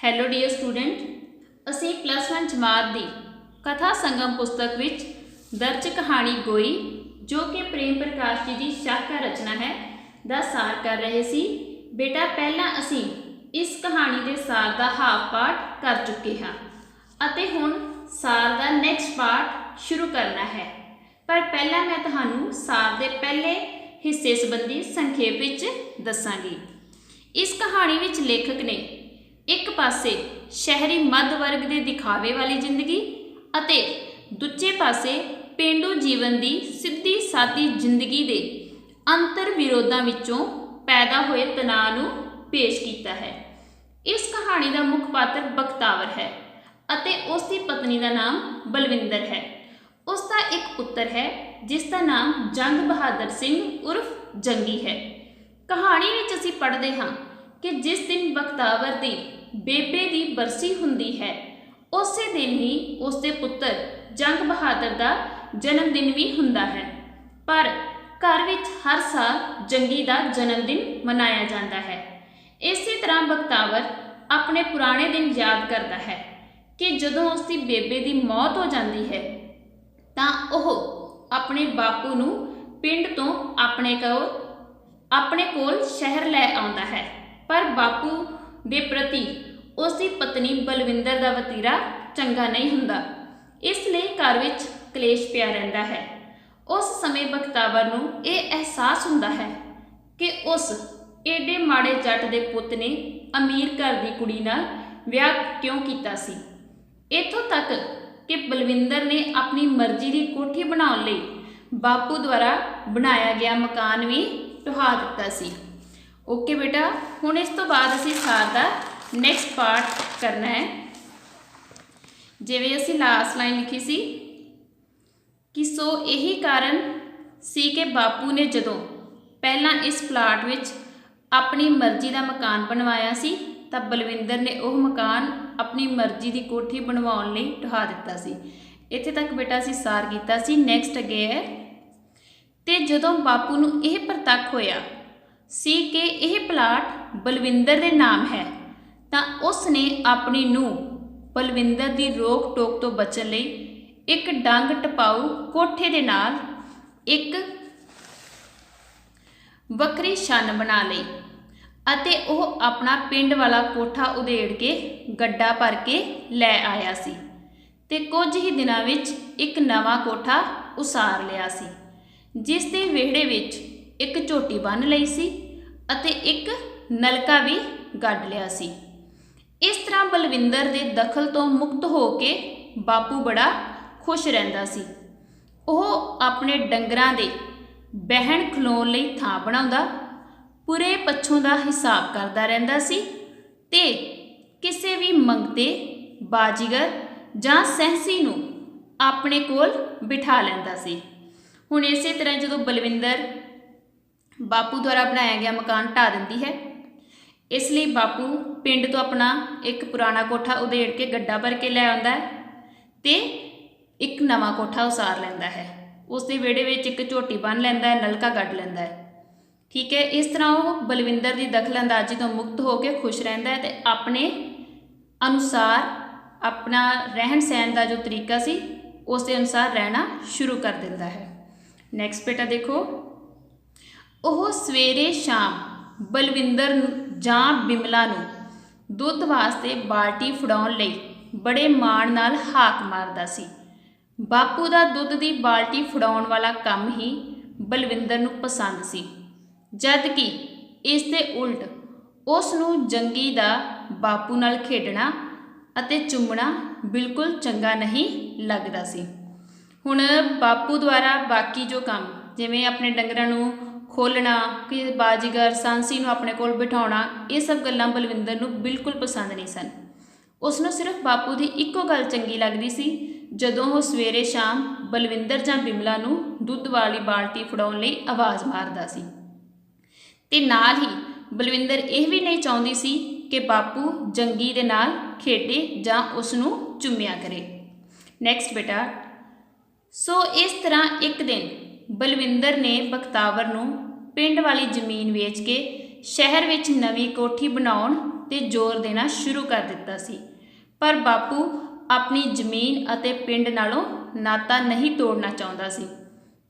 Hello dear student, ਅਸੀਂ +1 ਜਮਾਤ ਦੀ ਕਥਾ ਸੰਗਮ ਪੁਸਤਕ ਵਿੱਚ ਦਰਜ ਕਹਾਣੀ ਗੋਈ ਜੋ ਕਿ ਪ੍ਰੇਮ ਪ੍ਰਕਾਸ਼ ਜੀ ਦੀ ਸ਼ਾਖਾ ਰਚਨਾ ਹੈ ਦਾ ਸਾਰ ਕਰ ਰਹੇ ਸੀ। ਬੇਟਾ ਪਹਿਲਾਂ ਅਸੀਂ ਇਸ ਕਹਾਣੀ ਦੇ ਸਾਰ ਦਾ ਹਾਫ ਪਾਰਟ ਕਰ ਚੁੱਕੇ ਹਾਂ ਅਤੇ ਹੁਣ ਸਾਰ ਦਾ ਨੈਕਸਟ ਪਾਰਟ ਸ਼ੁਰੂ ਕਰਨਾ ਹੈ। ਪਰ ਪਹਿਲਾਂ ਮੈਂ ਤੁਹਾਨੂੰ ਸਾਰ ਦੇ ਪਹਿਲੇ ਹਿੱਸੇ ਸੰਬੰਧੀ ਸੰਖੇਪ ਵਿੱਚ ਦੱਸਾਂਗੀ। ਇਸ ਕਹਾਣੀ ਵਿੱਚ ਲੇਖਕ ਨੇ ਇੱਕ ਪਾਸੇ ਸ਼ਹਿਰੀ ਮੱਧ ਵਰਗ ਦੇ ਦਿਖਾਵੇ ਵਾਲੀ ਜ਼ਿੰਦਗੀ ਅਤੇ ਦੂਜੇ ਪਾਸੇ ਪੇਂਡੂ ਜੀਵਨ ਦੀ ਸਿੱਧੀ ਸਾਦੀ ਜ਼ਿੰਦਗੀ ਦੇ ਅੰਤਰ ਵਿਰੋਧਾਂ ਵਿੱਚੋਂ ਪੈਦਾ ਹੋਏ ਤਣਾਅ ਨੂੰ ਪੇਸ਼ ਕੀਤਾ ਹੈ। ਇਸ ਕਹਾਣੀ ਦਾ ਮੁੱਖ ਪਾਤਰ ਬਖਤਾਵਰ ਹੈ ਅਤੇ ਉਸ ਦੀ ਪਤਨੀ ਦਾ ਨਾਮ ਬਲਵਿੰਦਰ ਹੈ। ਉਸ ਦਾ ਇੱਕ ਪੁੱਤਰ ਹੈ ਜਿਸ ਦਾ ਨਾਮ ਜੰਗ ਬਹਾਦਰ ਸਿੰਘ ਉਰਫ ਜੰਗੀ ਹੈ। ਕਹਾਣੀ ਵਿੱਚ ਅਸੀਂ ਪੜ੍ਹਦੇ ਹਾਂ ਕਿ ਜਿਸ ਦਿਨ ਬਖਤਾਵਰ ਦੀ ਬੇਬੇ ਦੀ ਬਰਸੀ ਹੁੰਦੀ ਹੈ ਉਸੇ ਦਿਨ ਹੀ ਉਸ ਦੇ ਪੁੱਤਰ ਜੰਗ ਬਹਾਦਰ ਦਾ ਜਨਮ ਦਿਨ ਵੀ ਹੁੰਦਾ ਹੈ। ਪਰ ਘਰ ਵਿੱਚ ਹਰ ਸਾਲ ਜੰਗੀ ਦਾ ਜਨਮ ਦਿਨ ਮਨਾਇਆ ਜਾਂਦਾ ਹੈ। ਇਸੇ ਤਰ੍ਹਾਂ ਬਖਤਾਵਰ ਆਪਣੇ ਪੁਰਾਣੇ ਦਿਨ ਯਾਦ ਕਰਦਾ ਹੈ ਕਿ ਜਦੋਂ ਉਸ ਦੀ ਬੇਬੇ ਦੀ ਮੌਤ ਹੋ ਜਾਂਦੀ ਹੈ ਤਾਂ ਉਹ ਆਪਣੇ ਬਾਪੂ ਨੂੰ ਪਿੰਡ ਤੋਂ ਆਪਣੇ ਕੋਲ ਸ਼ਹਿਰ ਲੈ ਆਉਂਦਾ ਹੈ। ਪਰ ਬਾਪੂ ਦੇ ਪ੍ਰਤੀ ਉਸ ਦੀ ਪਤਨੀ ਬਲਵਿੰਦਰ ਦਾ ਵਤੀਰਾ ਚੰਗਾ ਨਹੀਂ ਹੁੰਦਾ, ਇਸ ਲਈ ਘਰ ਵਿੱਚ ਕਲੇਸ਼ ਪਿਆ ਰਹਿੰਦਾ ਹੈ। ਉਸ ਸਮੇਂ ਬਖਤਾਵਰ ਨੂੰ ਇਹ ਅਹਿਸਾਸ ਹੁੰਦਾ ਹੈ ਕਿ ਉਸ ਏਡੇ ਮਾੜੇ ਜੱਟ ਦੇ ਪੁੱਤ ਨੇ ਅਮੀਰ ਘਰ ਦੀ ਕੁੜੀ ਨਾਲ ਵਿਆਹ ਕਿਉਂ ਕੀਤਾ ਸੀ। ਇੱਥੋਂ ਤੱਕ ਕਿ ਬਲਵਿੰਦਰ ਨੇ ਆਪਣੀ ਮਰਜ਼ੀ ਦੀ ਕੋਠੀ ਬਣਾਉਣ ਲਈ ਬਾਪੂ ਦੁਆਰਾ ਬਣਾਇਆ ਗਿਆ ਮਕਾਨ ਵੀ ਢਹਾ ਦਿੱਤਾ ਸੀ। ਓਕੇ ਬੇਟਾ, ਹੁਣ ਇਸ ਤੋਂ ਬਾਅਦ ਅਸੀਂ ਸਾਰ ਦਾ ਨੈਕਸਟ ਪਾਰਟ ਕਰਨਾ ਹੈ। ਜਿਵੇਂ ਅਸੀਂ ਲਾਸਟ ਲਾਈਨ ਲਿਖੀ ਸੀ ਕਿ ਸੋ ਇਹੀ ਕਾਰਨ ਸੀ ਕਿ ਬਾਪੂ ਨੇ ਜਦੋਂ ਪਹਿਲਾਂ ਇਸ ਪਲਾਟ ਵਿੱਚ ਆਪਣੀ ਮਰਜ਼ੀ ਦਾ ਮਕਾਨ ਬਣਵਾਇਆ ਸੀ ਤਾਂ ਬਲਵਿੰਦਰ ਨੇ ਉਹ ਮਕਾਨ ਆਪਣੀ ਮਰਜ਼ੀ ਦੀ ਕੋਠੀ ਬਣਵਾਉਣ ਲਈ ਢਹਾ ਦਿੱਤਾ ਸੀ। ਇੱਥੇ ਤੱਕ ਬੇਟਾ ਅਸੀਂ ਸਾਰ ਕੀਤਾ ਸੀ। ਨੈਕਸਟ ਅੱਗੇ ਹੈ, ਤੇ ਜਦੋਂ ਬਾਪੂ ਨੂੰ ਇਹ ਪ੍ਰਤੱਖ ਹੋਇਆ ਸੀ ਕਿ ਇਹ ਪਲਾਟ ਬਲਵਿੰਦਰ ਦੇ ਨਾਮ ਹੈ ਤਾਂ ਉਸ ਨੇ ਆਪਣੀ ਨੂੰਹ ਬਲਵਿੰਦਰ ਦੀ ਰੋਕ ਟੋਕ ਤੋਂ ਬਚਣ ਲਈ ਇੱਕ ਡੰਗ ਟਪਾਊ ਕੋਠੇ ਦੇ ਨਾਲ ਇੱਕ ਵੱਖਰੀ ਛੰਨ ਬਣਾ ਲਈ ਅਤੇ ਉਹ ਆਪਣਾ ਪਿੰਡ ਵਾਲਾ ਕੋਠਾ ਉਧੇੜ ਕੇ ਗੱਡਾ ਭਰ ਕੇ ਲੈ ਆਇਆ ਸੀ ਤੇ ਕੁਝ ਹੀ ਦਿਨਾਂ ਵਿੱਚ ਇੱਕ ਨਵਾਂ ਕੋਠਾ ਉਸਾਰ ਲਿਆ ਸੀ, ਜਿਸ ਦੇ ਵਿਹੜੇ ਵਿੱਚ ਇੱਕ ਝੋਟੀ ਬੰਨ੍ਹ ਲਈ ਸੀ ਅਤੇ ਇੱਕ ਨਲਕਾ ਵੀ ਗੱਡ ਲਿਆ ਸੀ। ਇਸ ਤਰ੍ਹਾਂ ਬਲਵਿੰਦਰ ਦੇ ਦਖਲ ਤੋਂ ਮੁਕਤ ਹੋ ਕੇ ਬਾਪੂ ਬੜਾ ਖੁਸ਼ ਰਹਿੰਦਾ ਸੀ। ਉਹ ਆਪਣੇ ਡੰਗਰਾਂ ਦੇ ਬਹਿਣ ਖਲੋਣ ਲਈ ਥਾਂ ਬਣਾਉਂਦਾ, ਪੂਰੇ ਪੱਛੋਂ ਦਾ ਹਿਸਾਬ ਕਰਦਾ ਰਹਿੰਦਾ ਸੀ ਤੇ ਕਿਸੇ ਵੀ ਮੰਗਤੇ, ਬਾਜੀਗਰ ਜਾਂ ਸਹਿੰਸੀ ਨੂੰ ਆਪਣੇ ਕੋਲ ਬਿਠਾ ਲੈਂਦਾ ਸੀ। ਹੁਣ ਇਸੇ ਤਰ੍ਹਾਂ ਜਦੋਂ ਬਲਵਿੰਦਰ ਬਾਪੂ ਦੁਆਰਾ ਬਣਾਇਆ ਗਿਆ ਮਕਾਨ ਢਾਹ ਦਿੰਦੀ ਹੈ, ਇਸ ਲਈ ਬਾਪੂ ਪਿੰਡ ਤੋਂ ਆਪਣਾ ਇੱਕ ਪੁਰਾਣਾ ਕੋਠਾ ਉਧੇੜ ਕੇ ਗੱਡਾ ਭਰ ਕੇ ਲੈ ਆਉਂਦਾ ਹੈ ਤੇ ਇੱਕ ਨਵਾਂ ਕੋਠਾ ਉਸਾਰ ਲੈਂਦਾ ਹੈ। ਉਸ ਦੇ ਵਿਹੜੇ ਵਿੱਚ ਇੱਕ ਝੋਟੀ ਬੰਨ੍ਹ ਲੈਂਦਾ ਹੈ, ਨਲਕਾ ਗੱਡ ਲੈਂਦਾ ਹੈ। ਠੀਕ ਹੈ, ਇਸ ਤਰ੍ਹਾਂ ਉਹ ਬਲਵਿੰਦਰ ਦੀ ਦਖਲਅੰਦਾਜ਼ੀ ਤੋਂ ਮੁਕਤ ਹੋ ਕੇ ਖੁਸ਼ ਰਹਿੰਦਾ ਹੈ ਤੇ ਆਪਣੇ ਅਨੁਸਾਰ ਆਪਣਾ ਰਹਿਣ ਸਹਿਣ ਦਾ ਜੋ ਤਰੀਕਾ ਸੀ ਉਸ ਦੇ ਅਨੁਸਾਰ ਰਹਿਣਾ ਸ਼ੁਰੂ ਕਰ ਦਿੰਦਾ ਹੈ। ਨੈਕਸਟ ਬੇਟਾ ਦੇਖੋ, ਉਹ ਸਵੇਰੇ ਸ਼ਾਮ ਬਲਵਿੰਦਰ ਜਾਂ ਬਿਮਲਾ ਨੂੰ ਦੁੱਧ ਵਾਸਤੇ ਬਾਲਟੀ ਫੜਾਉਣ ਲਈ ਬੜੇ ਮਾਣ ਨਾਲ ਹਾਕ ਮਾਰਦਾ ਸੀ। ਬਾਪੂ ਦਾ ਦੁੱਧ ਦੀ ਬਾਲਟੀ ਫੜਾਉਣ ਵਾਲਾ ਕੰਮ ਹੀ ਬਲਵਿੰਦਰ ਨੂੰ ਪਸੰਦ ਸੀ, ਜਦ ਕਿ ਇਸ ਦੇ ਉਲਟ ਉਸ ਨੂੰ ਜੰਗੀ ਦਾ ਬਾਪੂ ਨਾਲ ਖੇਡਣਾ ਅਤੇ ਚੁੰਮਣਾ ਬਿਲਕੁਲ ਚੰਗਾ ਨਹੀਂ ਲੱਗਦਾ ਸੀ। ਹੁਣ ਬਾਪੂ ਦੁਆਰਾ ਬਾਕੀ ਜੋ ਕੰਮ, ਜਿਵੇਂ ਆਪਣੇ ਡੰਗਰਾਂ ਨੂੰ ਖੋਲ੍ਹਣਾ, ਕਿ ਬਾਜੀਗਰ ਸਾਂਸੀ ਨੂੰ ਆਪਣੇ ਕੋਲ ਬਿਠਾਉਣਾ, ਇਹ ਸਭ ਗੱਲਾਂ ਬਲਵਿੰਦਰ ਨੂੰ ਬਿਲਕੁਲ ਪਸੰਦ ਨਹੀਂ ਸਨ। ਉਸ ਨੂੰ ਸਿਰਫ ਬਾਪੂ ਦੀ ਇੱਕੋ ਗੱਲ ਚੰਗੀ ਲੱਗਦੀ ਸੀ, ਜਦੋਂ ਉਹ ਸਵੇਰੇ ਸ਼ਾਮ ਬਲਵਿੰਦਰ ਜਾਂ ਬਿਮਲਾ ਨੂੰ ਦੁੱਧ ਵਾਲੀ ਬਾਲਟੀ ਫੜਾਉਣ ਲਈ ਆਵਾਜ਼ ਮਾਰਦਾ ਸੀ। ਤੇ ਨਾਲ ਹੀ ਬਲਵਿੰਦਰ ਇਹ ਵੀ ਨਹੀਂ ਚਾਹੁੰਦੀ ਸੀ ਕਿ ਬਾਪੂ ਜੰਗੀ ਦੇ ਨਾਲ ਖੇਡੇ ਜਾਂ ਉਸ ਨੂੰ ਚੁੰਮਿਆ ਕਰੇ। ਨੈਕਸਟ ਬੇਟਾ, ਸੋ ਇਸ ਤਰ੍ਹਾਂ ਇੱਕ ਦਿਨ ਬਲਵਿੰਦਰ ਨੇ ਬਖਤਾਵਰ ਨੂੰ ਪਿੰਡ ਵਾਲੀ ਜ਼ਮੀਨ ਵੇਚ ਕੇ ਸ਼ਹਿਰ ਵਿੱਚ ਨਵੀਂ ਕੋਠੀ ਬਣਾਉਣ ਤੇ ਜ਼ੋਰ ਦੇਣਾ ਸ਼ੁਰੂ ਕਰ ਦਿੱਤਾ ਸੀ। ਪਰ ਬਾਪੂ ਆਪਣੀ ਜ਼ਮੀਨ ਅਤੇ ਪਿੰਡ ਨਾਲੋਂ ਨਾਤਾ ਨਹੀਂ ਤੋੜਨਾ ਚਾਹੁੰਦਾ ਸੀ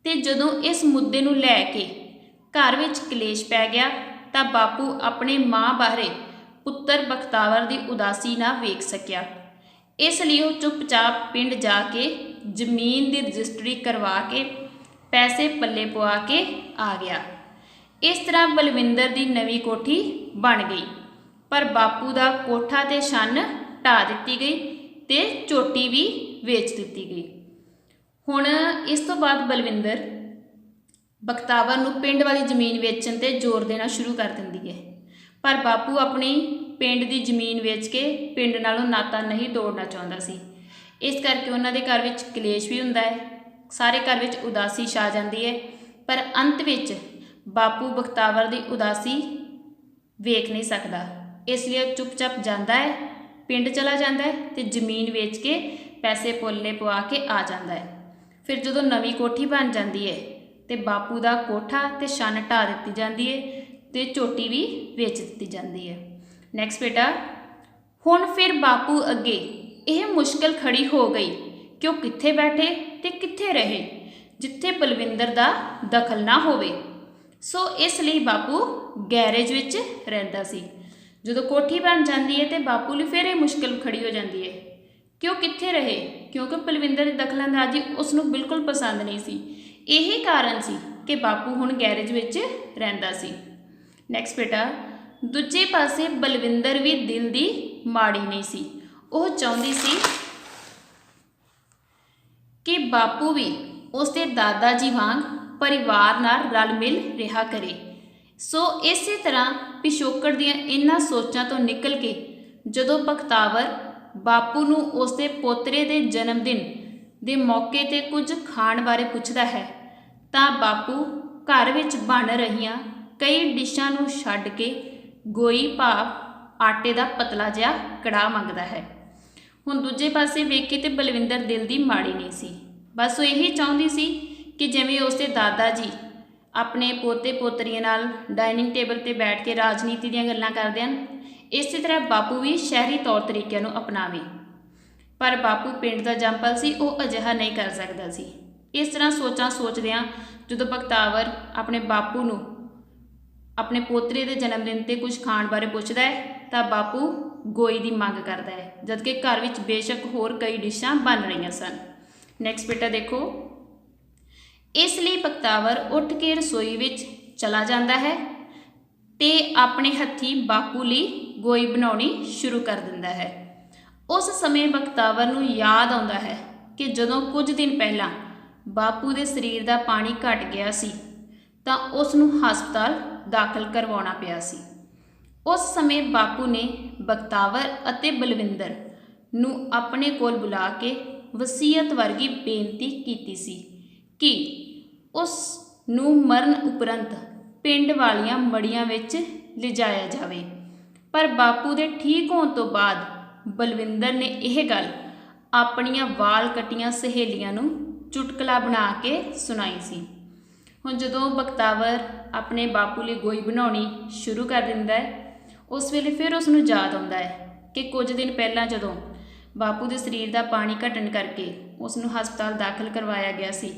ਤੇ ਜਦੋਂ ਇਸ ਮੁੱਦੇ ਨੂੰ ਲੈ ਕੇ ਘਰ ਵਿੱਚ ਕਲੇਸ਼ ਪੈ ਗਿਆ ਤਾਂ ਬਾਪੂ ਆਪਣੇ ਮਾਂ ਬਾਰੇ ਪੁੱਤਰ ਬਖਤਾਵਰ ਦੀ ਉਦਾਸੀ ਨਾ ਵੇਖ ਸਕਿਆ। ਇਸ ਲਈ ਉਹ ਚੁੱਪਚਾਪ ਪਿੰਡ ਜਾ ਕੇ ਜ਼ਮੀਨ ਦੀ ਰਜਿਸਟਰੀ ਕਰਵਾ ਕੇ ਪੈਸੇ ਪੱਲੇ ਪਵਾ ਕੇ ਆ ਗਿਆ। ਇਸ ਤਰ੍ਹਾਂ ਬਲਵਿੰਦਰ ਦੀ ਨਵੀਂ ਕੋਠੀ ਬਣ ਗਈ, ਪਰ ਬਾਪੂ ਦਾ ਕੋਠਾ ਤੇ ਛੰਨ ਢਾਹ ਦਿੱਤੀ ਗਈ ਤੇ ਝੋਟੀ ਵੀ ਵੇਚ ਦਿੱਤੀ ਗਈ। ਹੁਣ ਇਸ ਤੋਂ ਬਾਅਦ ਬਲਵਿੰਦਰ ਬਖਤਾਵਰ ਨੂੰ ਪਿੰਡ ਵਾਲੀ ਜ਼ਮੀਨ ਵੇਚਣ ਤੇ ਜ਼ੋਰ ਦੇਣਾ ਸ਼ੁਰੂ ਕਰ ਦਿੰਦੀ ਹੈ, ਪਰ ਬਾਪੂ ਆਪਣੀ ਪਿੰਡ ਦੀ ਜ਼ਮੀਨ ਵੇਚ ਕੇ ਪਿੰਡ ਨਾਲੋਂ ਨਾਤਾ ਨਹੀਂ ਤੋੜਨਾ ਚਾਹੁੰਦਾ ਸੀ। ਇਸ ਕਰਕੇ ਉਹਨਾਂ ਦੇ ਘਰ ਵਿੱਚ ਕਲੇਸ਼ ਵੀ ਹੁੰਦਾ ਹੈ, ਸਾਰੇ ਘਰ ਵਿੱਚ ਉਦਾਸੀ ਛਾ ਜਾਂਦੀ ਹੈ। ਪਰ ਅੰਤ ਵਿੱਚ ਬਾਪੂ ਬਖਤਾਵਰ ਦੀ ਉਦਾਸੀ ਵੇਖ ਨਹੀਂ ਸਕਦਾ, ਇਸ ਲਈ ਉਹ ਚੁੱਪਚਾਪ ਜਾਂਦਾ ਹੈ, ਪਿੰਡ ਚਲਾ ਜਾਂਦਾ ਹੈ ਤੇ ਜ਼ਮੀਨ ਵੇਚ ਕੇ ਪੈਸੇ ਪੋਲੇ ਪਵਾ ਕੇ ਆ ਜਾਂਦਾ ਹੈ। ਫਿਰ ਜਦੋਂ ਨਵੀਂ ਕੋਠੀ ਬਣ ਜਾਂਦੀ ਹੈ ਤੇ ਬਾਪੂ ਦਾ ਕੋਠਾ ਤੇ ਛੰਨ ਢਾਹ ਦਿੱਤੀ ਜਾਂਦੀ ਹੈ ਤੇ ਝੋਟੀ ਵੀ ਵੇਚ ਦਿੱਤੀ ਜਾਂਦੀ ਹੈ। ਨੈਕਸਟ ਬੇਟਾ, ਹੁਣ ਫਿਰ ਬਾਪੂ ਅੱਗੇ ਇਹ ਮੁਸ਼ਕਲ ਖੜੀ ਹੋ ਗਈ ਕਿ ਉਹ ਕਿੱਥੇ ਬੈਠੇ ਤੇ ਕਿੱਥੇ ਰਹੇ ਜਿੱਥੇ ਬਲਵਿੰਦਰ ਦਾ ਦਖਲ ਨਾ ਹੋਵੇ। ਸੋ ਇਸ ਲਈ ਬਾਪੂ ਗੈਰੇਜ ਵਿੱਚ ਰਹਿੰਦਾ ਸੀ। ਜਦੋਂ ਕੋਠੀ ਬਣ ਜਾਂਦੀ ਹੈ ਤੇ ਬਾਪੂ ਲਈ ਫਿਰ ਇਹ ਮੁਸ਼ਕਲ ਖੜੀ ਹੋ ਜਾਂਦੀ ਹੈ ਕਿ ਉਹ ਕਿੱਥੇ ਰਹੇ, ਕਿਉਂਕਿ ਬਲਵਿੰਦਰ ਦੀ ਦਖਲਅੰਦਾਜ਼ੀ ਉਸ ਨੂੰ ਬਿਲਕੁਲ ਪਸੰਦ ਨਹੀਂ ਸੀ। ਇਹੀ ਕਾਰਨ ਸੀ ਕਿ ਬਾਪੂ ਹੁਣ ਗੈਰੇਜ ਵਿੱਚ ਰਹਿੰਦਾ ਸੀ। ਨੈਕਸਟ ਬੇਟਾ, ਦੂਜੇ ਪਾਸੇ ਬਲਵਿੰਦਰ ਵੀ ਦਿਲ ਦੀ ਮਾੜੀ ਨਹੀਂ ਸੀ। ਉਹ ਚਾਹੁੰਦੀ ਸੀ ਕਿ ਬਾਪੂ ਵੀ ਉਸਦੇ ਦਾਦਾ ਜੀ ਵਾਂਗ ਪਰਿਵਾਰ ਨਾਲ ਰਲ ਮਿਲ ਰਿਹਾ ਕਰੇ। ਸੋ ਇਸੇ ਤਰ੍ਹਾਂ ਪਿਛੋਕੜ ਦੀਆਂ ਇਹਨਾਂ ਸੋਚਾਂ ਤੋਂ ਨਿਕਲ ਕੇ ਜਦੋਂ ਬਖਤਾਵਰ ਬਾਪੂ ਨੂੰ ਉਸਦੇ ਪੋਤਰੇ ਦੇ ਜਨਮ ਦਿਨ ਦੇ ਮੌਕੇ 'ਤੇ ਕੁਝ ਖਾਣ ਬਾਰੇ ਪੁੱਛਦਾ ਹੈ ਤਾਂ ਬਾਪੂ ਘਰ ਵਿੱਚ ਬਣ ਰਹੀਆਂ ਕਈ ਡਿਸ਼ਾਂ ਨੂੰ ਛੱਡ ਕੇ ਗੋਈ ਭਾਵ ਆਟੇ ਦਾ ਪਤਲਾ ਜਿਹਾ ਕੜਾਹ ਮੰਗਦਾ ਹੈ। ਹੁਣ ਦੂਜੇ ਪਾਸੇ ਵੇਖੀ ਤੇ ਬਲਵਿੰਦਰ ਦਿਲ ਦੀ ਮਾੜੀ ਨਹੀਂ ਸੀ। ਬਸ ਉਹ ਇਹੀ ਚਾਹੁੰਦੀ ਸੀ ਕਿ ਜਿਵੇਂ ਉਸਦੇ ਦਾਦਾ ਜੀ ਆਪਣੇ ਪੋਤੇ ਪੋਤਰੀਆਂ ਨਾਲ ਡਾਈਨਿੰਗ ਟੇਬਲ 'ਤੇ ਬੈਠ ਕੇ ਰਾਜਨੀਤੀ ਦੀਆਂ ਗੱਲਾਂ ਕਰਦੇ ਹਨ, ਇਸੇ ਤਰ੍ਹਾਂ ਬਾਪੂ ਵੀ ਸ਼ਹਿਰੀ ਤੌਰ ਤਰੀਕਿਆਂ ਨੂੰ ਅਪਣਾਵੇ। ਪਰ ਬਾਪੂ ਪਿੰਡ ਦਾ ਜੰਪਲ ਸੀ, ਉਹ ਅਜਿਹਾ ਨਹੀਂ ਕਰ ਸਕਦਾ ਸੀ। ਇਸ ਤਰ੍ਹਾਂ ਸੋਚਾਂ ਸੋਚਦਿਆਂ ਜਦੋਂ ਬਖਤਾਵਰ ਆਪਣੇ ਬਾਪੂ ਨੂੰ ਆਪਣੇ ਪੋਤਰੇ ਦੇ ਜਨਮ ਦਿਨ 'ਤੇ ਕੁਝ ਖਾਣ ਬਾਰੇ ਪੁੱਛਦਾ ਹੈ ਤਾਂ ਬਾਪੂ ਗੋਈ ਦੀ ਮੰਗ ਕਰਦਾ ਹੈ, ਜਦਕਿ ਘਰ ਵਿੱਚ ਬੇਸ਼ੱਕ ਹੋਰ ਕਈ ਡਿਸ਼ਾਂ ਬਣ ਰਹੀਆਂ ਸਨ। ਨੈਕਸਟ ਬੇਟਾ ਦੇਖੋ, ਇਸ ਲਈ ਬਖਤਾਵਰ ਉੱਠ ਕੇ ਰਸੋਈ ਵਿੱਚ ਚਲਾ ਜਾਂਦਾ ਹੈ ਤੇ ਆਪਣੇ ਹੱਥੀਂ ਬਾਪੂ ਲਈ ਗੋਈ ਬਣਾਉਣੀ ਸ਼ੁਰੂ ਕਰ ਦਿੰਦਾ ਹੈ। ਉਸ ਸਮੇਂ ਬਖਤਾਵਰ ਨੂੰ ਯਾਦ ਆਉਂਦਾ ਹੈ ਕਿ ਜਦੋਂ ਕੁਝ ਦਿਨ ਪਹਿਲਾਂ ਬਾਪੂ ਦੇ ਸਰੀਰ ਦਾ ਪਾਣੀ ਘਟ ਗਿਆ ਸੀ ਤਾਂ ਉਸ ਨੂੰ ਹਸਪਤਾਲ ਦਾਖਲ ਕਰਵਾਉਣਾ ਪਿਆ ਸੀ। ਉਸ ਸਮੇਂ ਬਾਪੂ ਨੇ ਬਖਤਾਵਰ ਅਤੇ ਬਲਵਿੰਦਰ ਨੂੰ ਆਪਣੇ ਕੋਲ ਬੁਲਾ ਕੇ ਵਸੀਅਤ ਵਰਗੀ ਬੇਨਤੀ ਕੀਤੀ ਸੀ ਕਿ ਉਸ ਨੂੰ ਮਰਨ ਉਪਰੰਤ ਪਿੰਡ ਵਾਲੀਆਂ ਮੜੀਆਂ ਵਿੱਚ ਲਿਜਾਇਆ ਜਾਵੇ। ਪਰ ਬਾਪੂ ਦੇ ਠੀਕ ਹੋਣ ਤੋਂ ਬਾਅਦ ਬਲਵਿੰਦਰ ਨੇ ਇਹ ਗੱਲ ਆਪਣੀਆਂ ਵਾਲ ਕੱਟੀਆਂ ਸਹੇਲੀਆਂ ਨੂੰ ਚੁਟਕਲਾ ਬਣਾ ਕੇ ਸੁਣਾਈ ਸੀ। ਹੁਣ ਜਦੋਂ ਬਖਤਾਵਰ ਆਪਣੇ ਬਾਪੂ ਲਈ ਗੋਈ ਬਣਾਉਣੀ ਸ਼ੁਰੂ ਕਰ ਦਿੰਦਾ ਹੈ, ਉਸ ਵੇਲੇ ਫਿਰ ਉਸ ਨੂੰ ਯਾਦ ਆਉਂਦਾ ਹੈ ਕਿ ਕੁਝ ਦਿਨ ਪਹਿਲਾਂ ਜਦੋਂ ਬਾਪੂ ਦੇ ਸਰੀਰ ਦਾ ਪਾਣੀ ਘਟਣ ਕਰਕੇ ਉਸ ਨੂੰ ਹਸਪਤਾਲ ਦਾਖਲ ਕਰਵਾਇਆ ਗਿਆ ਸੀ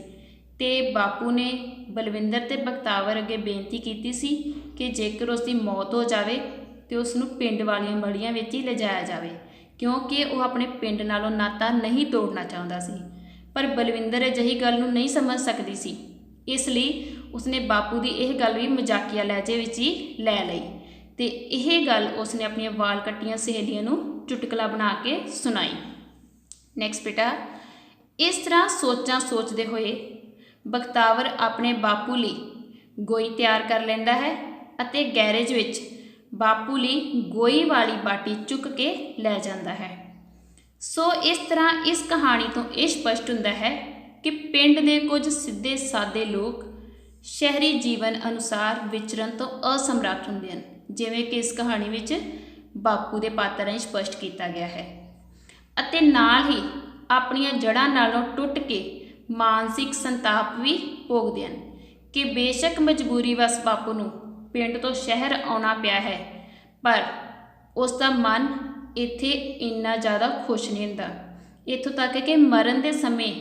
ਤੇ ਬਾਪੂ ਨੇ ਬਲਵਿੰਦਰ ਤੇ ਬਖਤਾਵਰ ਅੱਗੇ ਬੇਨਤੀ ਕੀਤੀ ਸੀ ਕਿ ਜੇਕਰ ਉਸ ਦੀ ਮੌਤ ਹੋ ਜਾਵੇ ਤੇ ਉਸ ਨੂੰ ਪਿੰਡ ਵਾਲੀਆਂ ਮੜੀਆਂ ਵਿੱਚ ਹੀ ਲਿਜਾਇਆ ਜਾਵੇ, ਕਿਉਂਕਿ ਉਹ ਆਪਣੇ ਪਿੰਡ ਨਾਲੋਂ ਨਾਤਾ ਨਹੀਂ ਤੋੜਨਾ ਚਾਹੁੰਦਾ ਸੀ। ਪਰ ਬਲਵਿੰਦਰ ਅਜਿਹੀ ਗੱਲ ਨੂੰ ਨਹੀਂ ਸਮਝ ਸਕਦੀ ਸੀ, ਇਸ ਲਈ ਉਸਨੇ ਬਾਪੂ ਦੀ ਇਹ ਗੱਲ ਵੀ ਮਜ਼ਾਕੀਆ ਲਹਿਜੇ ਵਿੱਚ ਹੀ ਲੈ ਲਈ ਤੇ ਇਹ ਗੱਲ ਉਸਨੇ ਆਪਣੀਆਂ ਵਾਲ ਕੱਟੀਆਂ ਸਹੇਲੀਆਂ ਨੂੰ ਚੁਟਕਲਾ ਬਣਾ ਕੇ ਸੁਣਾਈ। ਨੈਕਸਟ ਬੇਟਾ, ਇਸ ਤਰ੍ਹਾਂ ਸੋਚਾਂ ਸੋਚਦੇ ਹੋਏ ਬਖਤਾਵਰ ਆਪਣੇ ਬਾਪੂ ਲਈ ਗੋਈ ਤਿਆਰ ਕਰ ਲੈਂਦਾ ਹੈ ਅਤੇ ਗੈਰੇਜ ਵਿੱਚ ਬਾਪੂ ਲਈ ਗੋਈ ਵਾਲੀ ਬਾਟੀ ਚੁੱਕ ਕੇ ਲੈ ਜਾਂਦਾ ਹੈ। ਸੋ ਇਸ ਤਰ੍ਹਾਂ ਇਸ ਕਹਾਣੀ ਤੋਂ ਇਹ ਸਪਸ਼ਟ ਹੁੰਦਾ ਹੈ ਕਿ ਪਿੰਡ ਦੇ ਕੁਝ ਸਿੱਧੇ ਸਾਦੇ ਲੋਕ ਸ਼ਹਿਰੀ ਜੀਵਨ ਅਨੁਸਾਰ ਵਿਚਰਨ ਤੋਂ ਅਸਮਰੱਥ ਹੁੰਦੇ ਹਨ, ਜਿਵੇਂ ਕਿ ਇਸ ਕਹਾਣੀ ਵਿੱਚ ਬਾਪੂ ਦੇ ਪਾਤਰ ਰਾਹੀਂ ਸਪਸ਼ਟ ਕੀਤਾ ਗਿਆ ਹੈ, ਅਤੇ ਨਾਲ ਹੀ ਆਪਣੀਆਂ ਜੜ੍ਹਾਂ ਨਾਲੋਂ ਟੁੱਟ ਕੇ ਮਾਨਸਿਕ ਸੰਤਾਪ ਵੀ ਭੋਗਦੇ ਹਨ ਕਿ ਬੇਸ਼ੱਕ ਮਜਬੂਰੀ ਵਸ ਬਾਪੂ ਨੂੰ ਪਿੰਡ ਤੋਂ ਸ਼ਹਿਰ ਆਉਣਾ ਪਿਆ ਹੈ, ਪਰ ਉਸ ਦਾ ਮਨ ਇੱਥੇ ਇੰਨਾ ਜ਼ਿਆਦਾ ਖੁਸ਼ ਨਹੀਂ ਹੁੰਦਾ। ਇੱਥੋਂ ਤੱਕ ਕਿ ਮਰਨ ਦੇ ਸਮੇਂ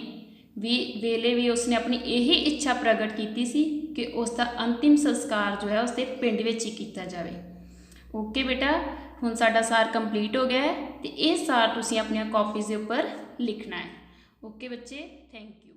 ਵੇਲੇ ਵੀ ਉਸਨੇ ਆਪਣੀ ਇਹੀ ਇੱਛਾ ਪ੍ਰਗਟ ਕੀਤੀ ਸੀ ਕਿ ਉਸ ਦਾ ਅੰਤਿਮ ਸੰਸਕਾਰ ਜੋ ਹੈ ਉਸਦੇ ਪਿੰਡ ਵਿੱਚ ਹੀ ਕੀਤਾ ਜਾਵੇ। ਓਕੇ ਬੇਟਾ, ਹੁਣ ਸਾਡਾ ਸਾਰ ਕੰਪਲੀਟ ਹੋ ਗਿਆ ਹੈ ਤੇ ਇਹ ਸਾਰ ਤੁਸੀਂ ਆਪਣੀਆਂ ਕਾਪੀਜ਼ ਦੇ ਉੱਪਰ ਲਿਖਣਾ ਹੈ। ਓਕੇ ਬੱਚੇ, ਥੈਂਕ ਯੂ।